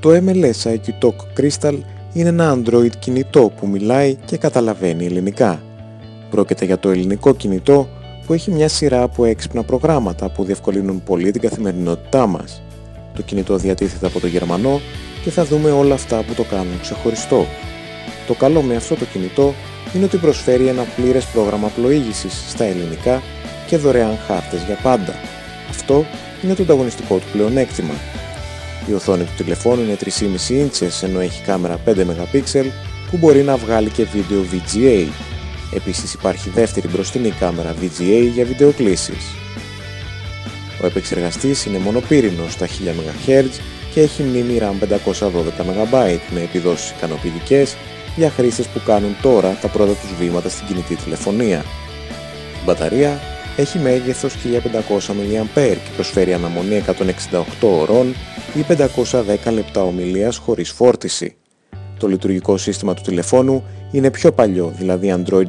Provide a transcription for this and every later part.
Το MLS IQ Talk Crystal είναι ένα Android κινητό που μιλάει και καταλαβαίνει ελληνικά. Πρόκειται για το ελληνικό κινητό που έχει μια σειρά από έξυπνα προγράμματα που διευκολύνουν πολύ την καθημερινότητά μας. Το κινητό διατίθεται από το Γερμανό και θα δούμε όλα αυτά που το κάνουν ξεχωριστό. Το καλό με αυτό το κινητό είναι ότι προσφέρει ένα πλήρες πρόγραμμα πλοήγησης στα ελληνικά και δωρεάν χάρτες για πάντα. Αυτό είναι το ανταγωνιστικό του πλεονέκτημα. Η οθόνη του τηλεφώνου είναι 3,5 ίντσες ενώ έχει κάμερα 5 MP που μπορεί να βγάλει και βίντεο VGA. Επίσης υπάρχει δεύτερη μπροστινή κάμερα VGA για βιντεοκλήσεις. Ο επεξεργαστής είναι μονοπύρινος στα 1000 MHz και έχει μνήμη RAM 512 MB με επιδόσεις ικανοποιητικές για χρήστες που κάνουν τώρα τα πρώτα τους βήματα στην κινητή τηλεφωνία. Η μπαταρία έχει μέγεθος 1500 mAh και προσφέρει αναμονή 168 ωρών ή 510 λεπτά ομιλίας χωρίς φόρτιση. Το λειτουργικό σύστημα του τηλεφώνου είναι πιο παλιό, δηλαδή Android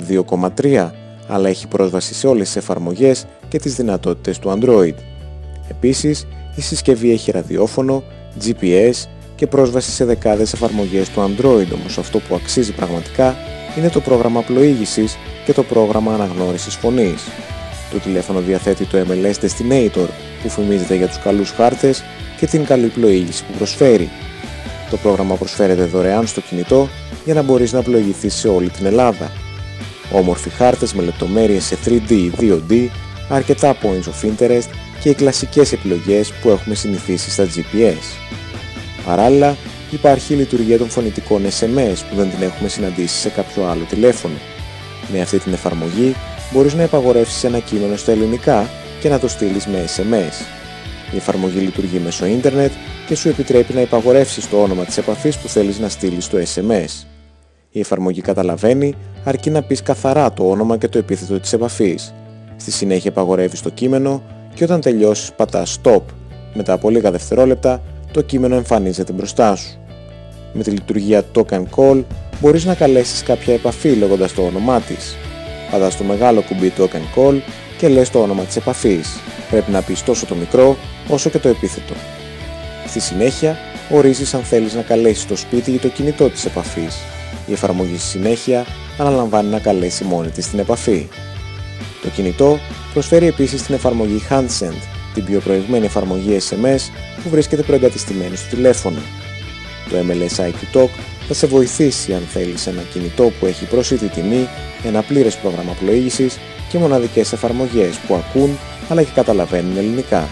2.3, αλλά έχει πρόσβαση σε όλες τις εφαρμογές και τις δυνατότητες του Android. Επίσης, η συσκευή έχει ραδιόφωνο, GPS και πρόσβαση σε δεκάδες εφαρμογές του Android, όμως αυτό που αξίζει πραγματικά είναι το πρόγραμμα πλοήγησης και το πρόγραμμα αναγνώρισης φωνής. Το τηλέφωνο διαθέτει το MLS Destinator που φημίζεται για τους καλούς χάρτες και την καλή πλοήγηση που προσφέρει. Το πρόγραμμα προσφέρεται δωρεάν στο κινητό για να μπορείς να πλοηγηθείς σε όλη την Ελλάδα. Όμορφοι χάρτες με λεπτομέρειες σε 3D, 2D, αρκετά points of interest και οι κλασικές επιλογές που έχουμε συνηθίσει στα GPS. Παράλληλα, υπάρχει η λειτουργία των φωνητικών SMS που δεν την έχουμε συναντήσει σε κάποιο άλλο τηλέφωνο. Με αυτή την εφαρμογή μπορείς να υπαγορεύσεις ένα κείμενο στα ελληνικά και να το στείλεις με SMS. Η εφαρμογή λειτουργεί μέσω ίντερνετ και σου επιτρέπει να υπαγορεύσεις το όνομα της επαφής που θέλεις να στείλεις στο SMS. Η εφαρμογή καταλαβαίνει αρκεί να πεις καθαρά το όνομα και το επίθετο της επαφής. Στη συνέχεια υπαγορεύεις το κείμενο και όταν τελειώσεις πατάς Stop. Μετά από λίγα δευτερόλεπτα το κείμενο εμφανίζεται μπροστά σου. Με τη λειτουργία Talk and Call μπορείς να καλέσεις κάποια επαφή λέγοντας το όνομά της. Πατάς το μεγάλο κουμπί Talk and Call και λες το όνομα της επαφής. Πρέπει να πεις τόσο το μικρό όσο και το επίθετο. Στη συνέχεια ορίζεις αν θέλεις να καλέσεις το σπίτι ή το κινητό της επαφής. Η εφαρμογή στη συνέχεια αναλαμβάνει να καλέσει μόνη της την επαφή. Το κινητό προσφέρει επίσης την εφαρμογή HandSend, την πιο προηγμένη εφαρμογή SMS που βρίσκεται προεγκατεστημένη στο τηλέφωνο. Το MLS IQ Talk θα σε βοηθήσει αν θέλεις ένα κινητό που έχει προσιτή τιμή, ένα πλήρες πρόγραμμα πλοήγησης και μοναδικές εφαρμογές που ακούν αλλά και καταλαβαίνουν ελληνικά.